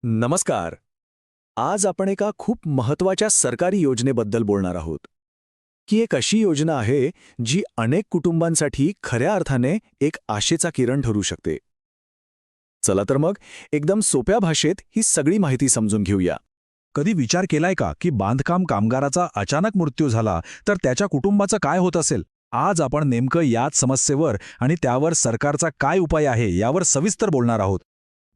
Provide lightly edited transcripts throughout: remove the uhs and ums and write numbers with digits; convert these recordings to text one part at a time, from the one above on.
नमस्कार. आज आपण एका खूप महत्त्वाच्या सरकारी योजनेबद्दल बोलणार आहोत, की एक अशी योजना आहे जी अनेक कुटुंबांसाठी खऱ्या अर्थाने एक आशेचा किरण ठरू शकते. चला तर मग एकदम सोप्या भाषेत ही सगळी माहिती समजून घेऊया. कधी विचार केलाय का की बांधकाम कामगाराचा अचानक मृत्यू झाला तर त्याच्या कुटुंबाचं काय होत असेल? आज आपण नेमकं याच समस्येवर आणि त्यावर सरकारचा काय उपाय आहे यावर सविस्तर बोलणार आहोत.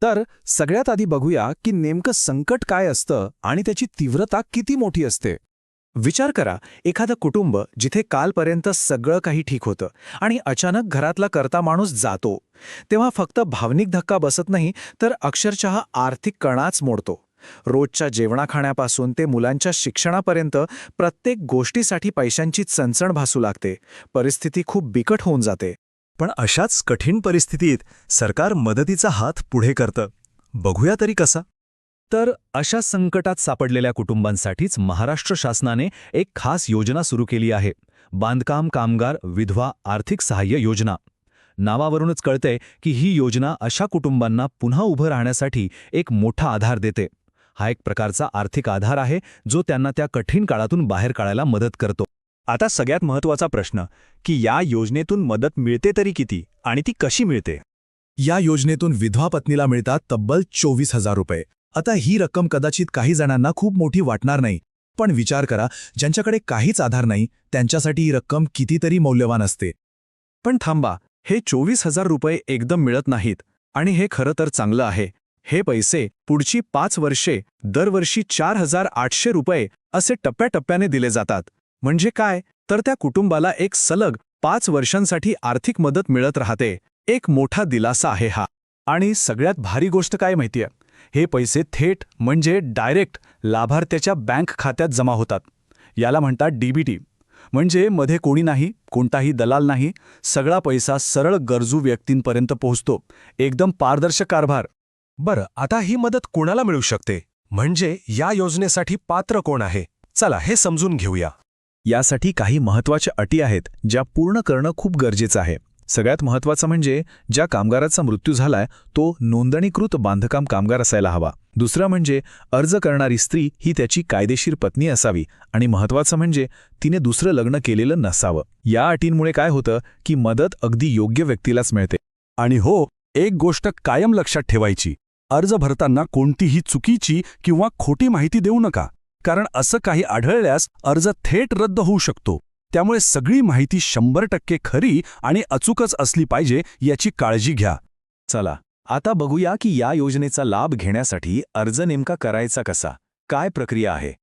तर सगळ्यात आधी बघूया की नेमकं संकट काय असतं आणि त्याची तीव्रता किती मोठी असते. विचार करा, एखादं कुटुंब जिथे कालपर्यंत सगळं काही ठीक होतं आणि अचानक घरातला कर्ता माणूस जातो, तेव्हा फक्त भावनिक धक्का बसत नाही तर अक्षरशः आर्थिक कणाच मोडतो. रोजच्या जेवणाखाण्यापासून ते मुलांच्या शिक्षणापर्यंत प्रत्येक गोष्टीसाठी पैशांची चणचण भासू लागते. परिस्थिती खूप बिकट होऊन जाते. पण अशाच कठीण परिस्थितीत सरकार मदतीचा हात पुढे करतं. बघूया तरी कसा? तर अशा संकटात सापडलेल्या कुटुंबांसाठीच महाराष्ट्र शासनाने एक खास योजना सुरू केली आहे. बांधकाम कामगार विधवा आर्थिक सहाय्य योजना. नावावरूनच कळतंय की ही योजना अशा कुटुंबांना पुन्हा उभं राहण्यासाठी एक मोठा आधार देते. हा एक प्रकारचा आर्थिक आधार आहे जो त्यांना त्या कठीण काळातून बाहेर काढायला मदत करतो. आता सगळ्यात महत्त्वाचा प्रश्न की या योजनेतून मदत मिळते तरी किती आणि ती कशी मिळते? या योजनेतून विधवा पत्नीला मिळतात तब्बल 24,000 रुपये. आता ही रक्कम कदाचित काही जणांना खूप मोठी वाटणार नाही, पण विचार करा, ज्यांच्याकडे काहीच आधार नाही त्यांच्यासाठी ही रक्कम कितीतरी मौल्यवान असते. पण थांबा, हे 24,000 रुपये एकदम मिळत नाहीत आणि हे खरं तर चांगलं आहे. हे पैसे पुढची 5 वर्षे दरवर्षी 4,800 रुपये असे टप्प्याटप्प्याने दिले जातात. म्हणजे काय, तर त्या कुटुंबाला एक सलग 5 वर्षांसाठी आर्थिक मदत मिळत राहते. एक मोठा दिलासा आहे हा. आणि सगळ्यात भारी गोष्ट काय माहितीये, हे पैसे थेट म्हणजे डायरेक्ट लाभार्थ्याच्या बँक खात्यात जमा होतात. याला म्हणतात डीबीटी. म्हणजे मध्ये कोणी नाही, कोणताही दलाल नाही, सगळा पैसा सरळ गरजू व्यक्तींपर्यंत पोहोचतो. एकदम पारदर्शक कारभार. बरं, आता ही मदत कोणाला मिळू शकते? म्हणजे या योजनेसाठी पात्र कोण आहे? चला हे समजून घेऊया. यासाठी काही महत्त्वाच्या अटी आहेत ज्या पूर्ण करणं खूप गरजेचं आहे. सगळ्यात महत्त्वाचं म्हणजे ज्या कामगाराचा मृत्यू झालाय तो नोंदणीकृत बांधकाम कामगार असायला हवा. दुसरं म्हणजे अर्ज करणारी स्त्री ही त्याची कायदेशीर पत्नी असावी आणि महत्त्वाचं म्हणजे तिने दुसरं लग्न केलेलं नसावं. या अटींमुळे काय होतं की मदत अगदी योग्य व्यक्तीलाच मिळते. आणि हो, एक गोष्ट कायम लक्षात ठेवायची, अर्ज भरताना कोणतीही चुकीची किंवा खोटी माहिती देऊ नका, कारण असं काही आढळल्यास अर्ज थेट रद्द होऊ शकतो. त्यामुळे सगळी माहिती 100% खरी आणि अचूकच असली पाहिजे याची काळजी घ्या. चला आता बघूया की या योजनेचा लाभ घेण्यासाठी अर्ज नेमका करायचा कसा, काय प्रक्रिया आहे.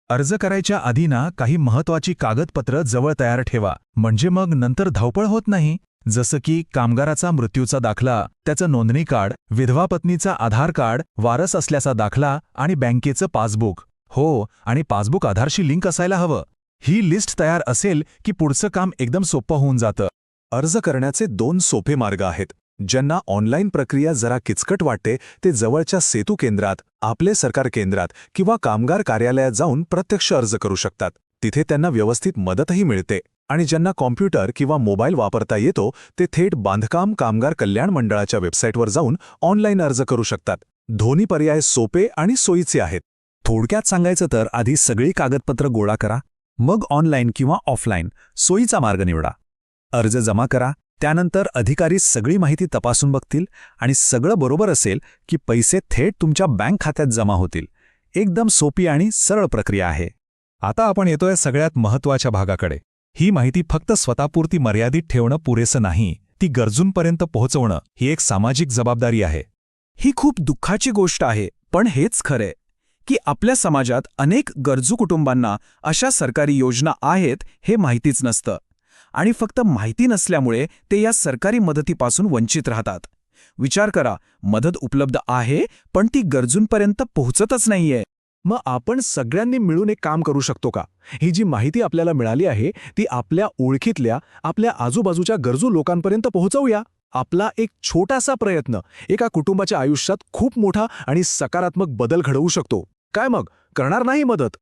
अर्ज करायच्या आधी काही महत्त्वाची कागदपत्र जवळ तयार ठेवा, म्हणजे मग नंतर धावपळ होत नाही. जसं की कामगाराचा मृत्यूचा दाखला, त्याचं नोंदणी कार्ड, विधवा पत्नीचा आधार कार्ड, वारस असल्याचा दाखला आणि बँकेचं पासबुक. हो, आणि पासबुक आधारशी लिंक असायला हवं. ही लिस्ट तयार असेल की पुढचं काम एकदम सोपं होऊन जातं. अर्ज करण्याचे 2 सोपे मार्ग आहेत. ज्यांना ऑनलाईन प्रक्रिया जरा किचकट वाटते ते जवळच्या सेतू केंद्रात, आपले सरकार केंद्रात किंवा कामगार कार्यालयात जाऊन प्रत्यक्ष अर्ज करू शकतात. तिथे त्यांना व्यवस्थित मदतही मिळते. आणि ज्यांना कॉम्प्युटर किंवा मोबाईल वापरता येतो ते थेट बांधकाम कामगार कल्याण मंडळाच्या वेबसाईटवर जाऊन ऑनलाईन अर्ज करू शकतात. दोन्ही पर्याय सोपे आणि सोयीचे आहेत. थोडक्यात सांगायचं तर आधी सगळी कागदपत्र गोळा करा, मग ऑनलाईन किंवा ऑफलाईन सोयीचा मार्ग निवडा. अर्ज जमा करा, त्यानंतर अधिकारी सगळी माहिती तपासून बघतील आणि सगळं बरोबर असेल की पैसे थेट तुमच्या बँक खात्यात जमा होतील. एकदम सोपी आणि सरळ प्रक्रिया आहे. आता आपण येतोय सगळ्यात महत्त्वाच्या भागाकडे. ही माहिती फक्त स्वतःपुरती मर्यादित ठेवणं पुरेसं नाही, ती गरजूंपर्यंत पोहोचवणं ही एक सामाजिक जबाबदारी आहे. ही खूप दुःखाची गोष्ट आहे, पण हेच खरे की आपल्या समाजात अनेक गरजू कुटुंबांना अशा सरकारी योजना आहेत हे माहितीच नसतं आणि फक्त माहिती नसल्यामुळे ते या सरकारी मदतीपासून वंचित राहतात. विचार करा, मदत उपलब्ध आहे पण ती गरजूंपर्यंत पोहोचतच नाहीये. मग आपण सगळ्यांनी मिळून एक काम करू शकतो का? ही जी माहिती आपल्याला मिळाली आहे ती आपल्या ओळखीतल्या, आपल्या आजूबाजूच्या गरजू लोकांपर्यंत पोहोचवूया. आपला एक छोटासा प्रयत्न एका कुटुंबाच्या आयुष्यात खूप मोठा आणि सकारात्मक बदल घडवू शकतो. काय मग, करणार नाही मदत?